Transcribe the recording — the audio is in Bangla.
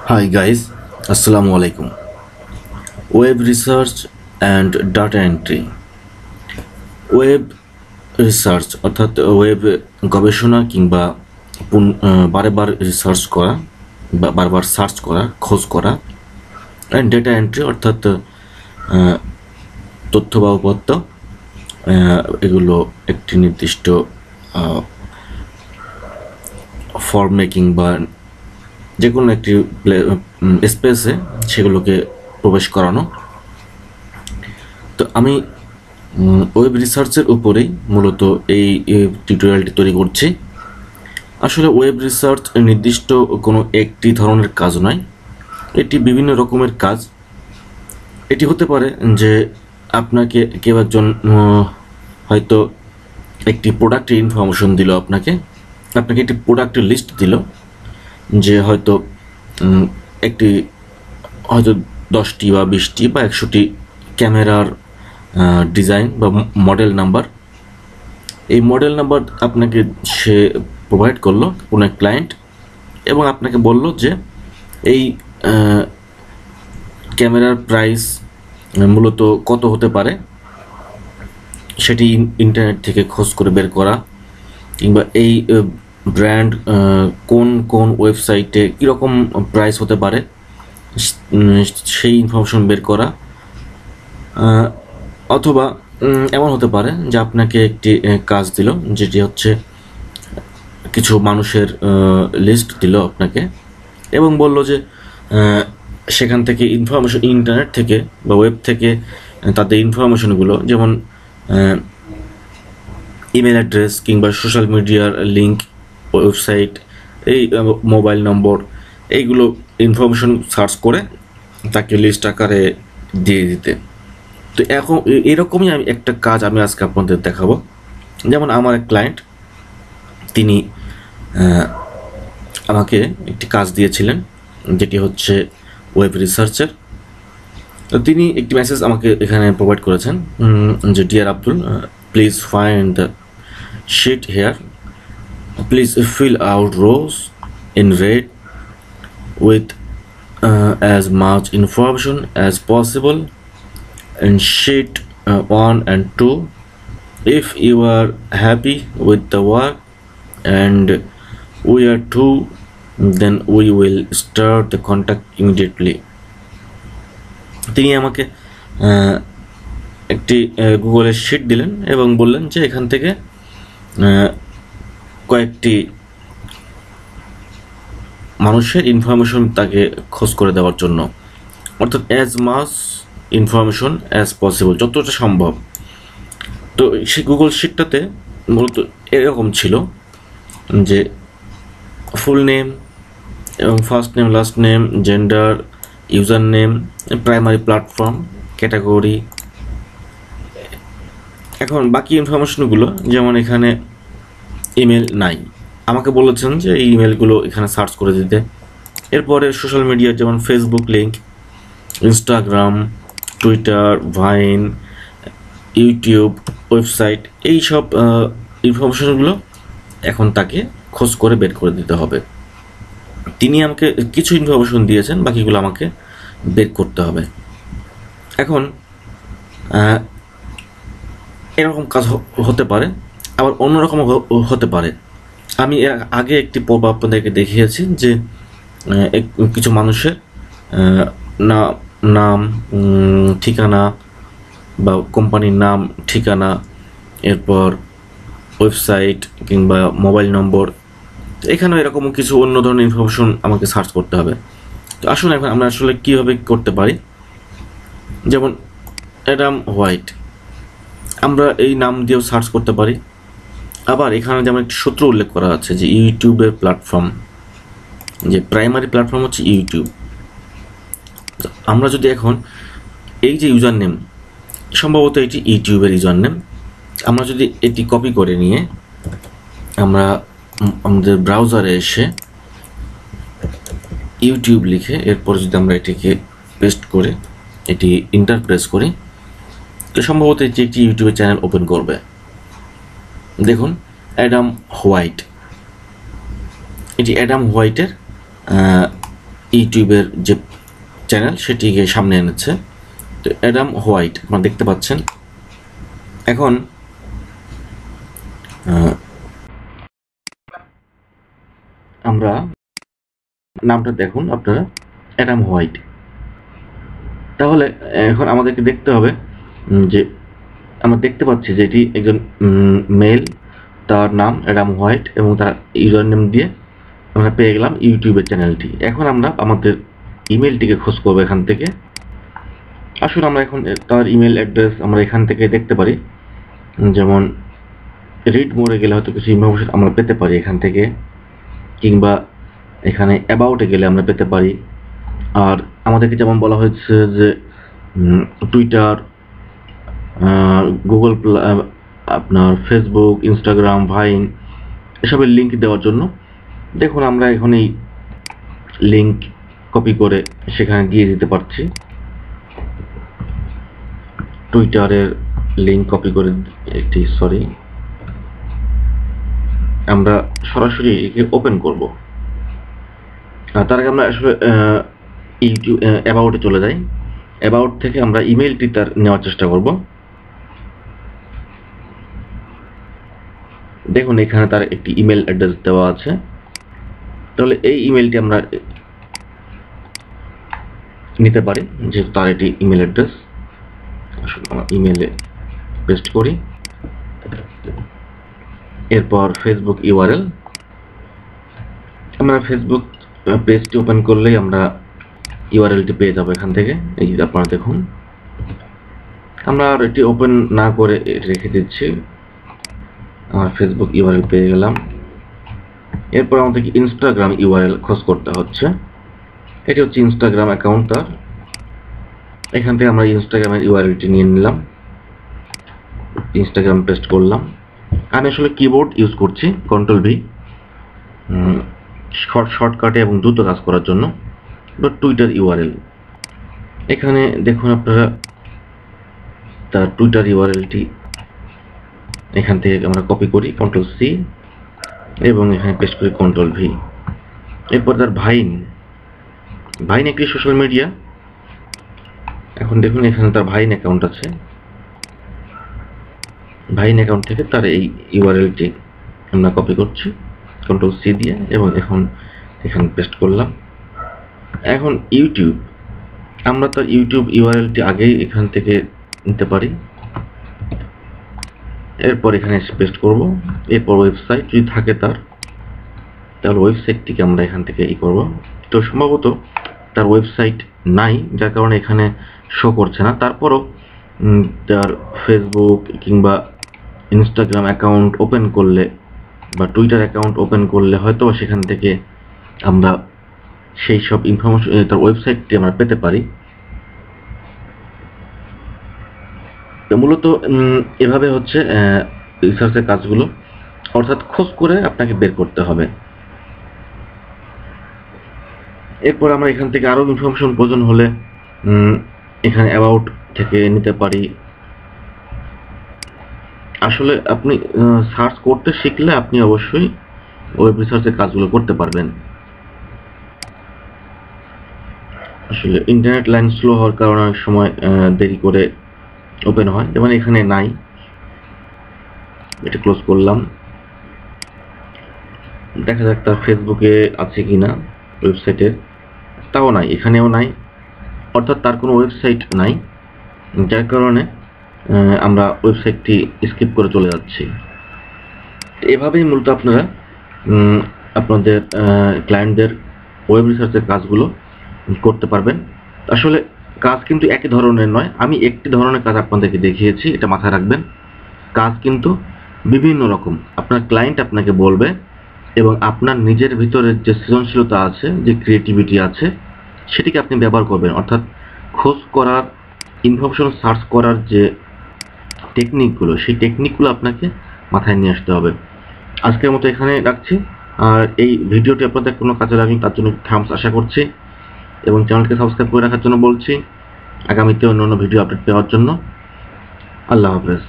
Hi guys, Assalamu alaikum. Web research and data entry. Web research অর্থাৎ ওয়েব গবেষণা কিংবা বারবার রিসার্চ করা বা বারবার সার্চ করা, খোঁজ করা, অ্যান্ড ডেটা এন্ট্রি অর্থাৎ তথ্য বা উপাত্ত, এগুলো একটি নির্দিষ্ট ফর্ম মেকিং বা যে কোনো একটি স্পেসে সেগুলোকে প্রবেশ করানো। তো আমি ওয়েব রিসার্চের উপরেই মূলত এই টিউটোরিয়ালটি তৈরি করছি। আসলে ওয়েব রিসার্চ নির্দিষ্ট কোনো একটি ধরনের কাজ নয়, এটি বিভিন্ন রকমের কাজ। এটি হতে পারে যে আপনাকে কেউ একজন হয়তো একটি প্রোডাক্টের ইনফরমেশন দিল, আপনাকে একটি প্রোডাক্টের লিস্ট দিল যে হয়তো একটি হয়তো 10টি বা 20টি বা 100টি ক্যামেরার ডিজাইন বা মডেল নাম্বার। এই মডেল নাম্বার আপনাকে সে প্রোভাইড করলো কোনো এক ক্লায়েন্ট, এবং আপনাকে বলল যে এই ক্যামেরার প্রাইস মূলত কত হতে পারে সেটি ইন্টারনেট থেকে খোঁজ করে বের করা, কিংবা এই ব্র্যান্ড কোন কোন ওয়েবসাইটে কীরকম প্রাইস হতে পারে সেই ইনফরমেশন বের করা। অথবা এমন হতে পারে যে আপনাকে একটি কাজ দিল, যেটি হচ্ছে কিছু মানুষের লিস্ট দিল আপনাকে এবং বলল যে সেখান থেকে ইনফরমেশন ইন্টারনেট থেকে বা ওয়েব থেকে তাদের ইনফরমেশনগুলো, যেমন ইমেল অ্যাড্রেস কিংবা সোশ্যাল মিডিয়ার লিঙ্ক, ওয়েবসাইট, এই মোবাইল নম্বর, এইগুলো ইনফরমেশন সার্চ করে তাকে লিস্ট আকারে দিয়ে দিতে। তো এখন এরকমই আমি একটা কাজ আমি আজকে আপনাদের দেখাবো। যেমন আমার এক ক্লায়েন্ট, তিনি আমাকে একটি কাজ দিয়েছিলেন যেটি হচ্ছে ওয়েব রিসার্চের। তো তিনি একটি মেসেজ আমাকে এখানে প্রোভাইড করেছেন যে dear Abdul, please find the sheet here. Please fill out rows in red with as much information as possible in sheet 1 and 2. If you are happy with the work and we are too, then we will start the contact immediately. তিনি আমাকে একটি গুগলের শিট দিলেন এবং বললেন যে এখান থেকে কয়েকটি মানুষের ইনফরমেশন তাকে খোঁজ করে দেওয়ার জন্য, অর্থাৎ as much information as possible, যতটা সম্ভব। তো সেই গুগল শিটটাতে মূলত এরকম ছিল যে ফুল নেম এবং first name, last name, gender, user name, primary platform, category. এখন বাকি ইনফরমেশনগুলো, যেমন এখানে ইমেল নাই, আমাকে বলেছেন যে এই ইমেলগুলো এখানে সার্চ করে দিতে। এরপরে সোশ্যাল মিডিয়া, যেমন Facebook link, Instagram, Twitter, vine, YouTube, website, এই সব ইনফরমেশনগুলো এখন তাকে খোঁজ করে বের করে দিতে হবে। তিনি আমাকে কিছু ইনফরমেশন দিয়েছেন, বাকিগুলো আমাকে বের করতে হবে। এখন এরকম কাজ হতে পারে, আবার অন্যরকম হতে পারে। আমি আগে একটি পর্ব আপনাদেরকে দেখিয়েছি যে কিছু মানুষের নাম, ঠিকানা বা কোম্পানির নাম, ঠিকানা, এরপর ওয়েবসাইট কিংবা মোবাইল নম্বর, এখানেও এরকম কিছু অন্য ধরনের ইনফরমেশন আমাকে সার্চ করতে হবে। তো আসুন এখন আমরা আসলে কীভাবে করতে পারি। যেমন অ্যাডাম হোয়াইট, আমরা এই নাম দিয়েও সার্চ করতে পারি। আবার এখানে যেমন একটি সূত্র উল্লেখ করা আছে যে ইউটিউবের প্ল্যাটফর্ম, যে প্রাইমারি প্ল্যাটফর্ম হচ্ছে ইউটিউব। আমরা যদি এখন এই যে ইউজার নেম, সম্ভবত এটি ইউটিউবের ইউজার নেম, আমরা যদি এটি কপি করে নিয়ে আমরা আমাদের ব্রাউজারে এসে ইউটিউব লিখে এরপর যদি আমরা এটিকে পেস্ট করে এটি ইন্টার প্রেস করি, তো সম্ভবত এটি একটি ইউটিউবের চ্যানেল ওপেন করবে। দেখুন অ্যাডাম হোয়াইট, এটি অ্যাডাম হোয়াইটের ইউটিউবের যে চ্যানেল সেটিকে সামনে এনেছে। তো অ্যাডাম হোয়াইট আপনারা দেখতে পাচ্ছেন। এখন আমরা নামটা দেখুন আপনারা, অ্যাডাম হোয়াইট। তাহলে এখন আমাদেরকে দেখতে হবে যে আমরা দেখতে পাচ্ছি যে এটি একজন মেল, তার নাম অ্যাডাম হোয়াইট এবং তার ইউজার নেম দিয়ে আমরা পেয়ে গেলাম ইউটিউবের চ্যানেলটি। এখন আমরা আমাদের ইমেলটিকে খোঁজ করবো এখান থেকে। আসলে আমরা এখন তার ইমেল অ্যাড্রেস আমরা এখান থেকে দেখতে পারি, যেমন রিড মোরে গেলে হয়তো কিছু ইনফরমেশন আমরা পেতে পারি এখান থেকে, কিংবা এখানে অ্যাবাউটে গেলে আমরা পেতে পারি। আর আমাদেরকে যেমন বলা হয়েছে যে টুইটার, গুগল, আপনার ফেসবুক, ইনস্টাগ্রাম, ভাইন এসবের লিঙ্ক দেওয়ার জন্য। দেখুন আমরা এখন এই লিঙ্ক কপি করে সেখানে দিয়ে দিতে পারছি। টুইটারের লিঙ্ক কপি করে আমরা সরাসরি একে ওপেন করব। তার আগে আমরা আসলে ইউটিউব অ্যাবাউটে চলে যাই। অ্যাবাউট থেকে আমরা ইমেলটি তার নেওয়ার চেষ্টা করব। দেখুন এখানে তার একটি ইমেল অ্যাড্রেস দেওয়া আছে। তাহলে এই ইমেলটি আমরা নিতে পারি, যেহেতু তার এটি ইমেল অ্যাড্রেস। আসলে আমরা ইমেলে পেস্ট করি। এরপর ফেসবুক ইউআরএল, আমরা ফেসবুক পেজটি ওপেন করলেই আমরা ইউআরএলটি পেয়ে যাবো এখান থেকে। এই যে আপনারা দেখুন, আমরা আর এটি ওপেন না করে রেখে দিচ্ছি। আমার ফেসবুক ইউআরএল পেয়ে গেলাম। এরপর আমাদেরকে ইনস্টাগ্রাম ইউআরএল খোঁজ করতে হচ্ছে। এটি হচ্ছে ইনস্টাগ্রাম অ্যাকাউন্ট তার। এখান থেকে আমরা ইনস্টাগ্রামের ইউআরএলটি নিয়ে নিলাম, ইনস্টাগ্রাম পেস্ট করলাম। আমি আসলে কিবোর্ড ইউজ করছি, কন্ট্রোল ভি, শর্টকাটে এবং দ্রুত কাজ করার জন্য। এবার টুইটার ইউআরএল, এখানে দেখুন আপনারা তার টুইটার ইউআরএলটি এখান থেকে আমরা কপি করি, কন্ট্রোল সি, এবং এখানে পেস্ট করি কন্ট্রোল ভি। এরপর তার ভাইন একটি সোশ্যাল মিডিয়া। এখন দেখুন এখানে তার ভাইন অ্যাকাউন্ট আছে। ভাইন অ্যাকাউন্ট থেকে তার এই ইউআরএলটি আমরা কপি করছি কন্ট্রোল সি দিয়ে, এবং এখন এখানে পেস্ট করলাম। এখন ইউটিউব, আমরা তার ইউটিউব ইউআরএলটি আগেই এখান থেকে নিতে পারি। এরপর এখানে পেস্ট করব। এরপর ওয়েবসাইট যদি থাকে তাহলে ওয়েবসাইটটিকে আমরা এখান থেকে করব। তো সম্ভবত তার ওয়েবসাইট নাই, যার কারণে এখানে শো করছে না। তারপরও তার ফেসবুক কিংবা ইনস্টাগ্রাম অ্যাকাউন্ট ওপেন করলে বা টুইটার অ্যাকাউন্ট ওপেন করলে হয়তো সেখান থেকে আমরা সেই সব ইনফরমেশন, তার ওয়েবসাইটটি আমরা পেতে পারি। তো মূলত এভাবে হচ্ছে রিসার্চের কাজগুলো, অর্থাৎ খোঁজ করে আপনাকে বের করতে হবে। এরপর আমরা এখান থেকে আরো ইনফরমেশন প্রয়োজন হলে এখানে অ্যাবাউট থেকে নিতে পারি। আসলে আপনি সার্চ করতে শিখলে আপনি অবশ্যই ওয়েব রিসার্চের কাজগুলো করতে পারবেন। আসলে ইন্টারনেট লাইন স্লো হওয়ার কারণে অনেক সময় দেরি করে ওপেন হয়, যেমন এখানে নাই। এটা ক্লোজ করলাম। দেখা যাক তার ফেসবুকে আছে কিনা ওয়েবসাইটে, তাও নাই, এখানেও নাই, অর্থাৎ তার কোনো ওয়েবসাইট নাই, যার কারণে আমরা ওয়েবসাইটটি স্কিপ করে চলে যাচ্ছি। এভাবেই মূলত আপনারা আপনাদের ক্লায়েন্টদের ওয়েব রিসার্চের কাজগুলো করতে পারবেন। আসলে কাজ কিন্তু একই ধরনের নয়, আমি একটি ধরনের কাজ আপনাদেরকে দেখিয়েছি, এটা মাথায় রাখবেন। কাজ কিন্তু বিভিন্ন রকম, আপনার ক্লায়েন্ট আপনাকে বলবে, এবং আপনার নিজের ভিতরে যে সৃজনশীলতা আছে, যে ক্রিয়েটিভিটি আছে, সেটিকে আপনি ব্যবহার করবেন। অর্থাৎ খোঁজ করার, ইনফরমেশন সার্চ করার যে টেকনিকগুলো, সেই টেকনিকগুলো আপনাকে মাথায় নিয়ে আসতে হবে। আজকের মতো এখানে রাখছি। আর এই ভিডিওটি আপনাদের কোনো কাজে লাগলে তার জন্য থামস আশা করছি, এবং চ্যানেলকে সাবস্ক্রাইব করে রাখার জন্য বলছি, আগামীতে অন্য ভিডিও আপডেট পাওয়ার জন্য। আল্লাহ হাফেজ।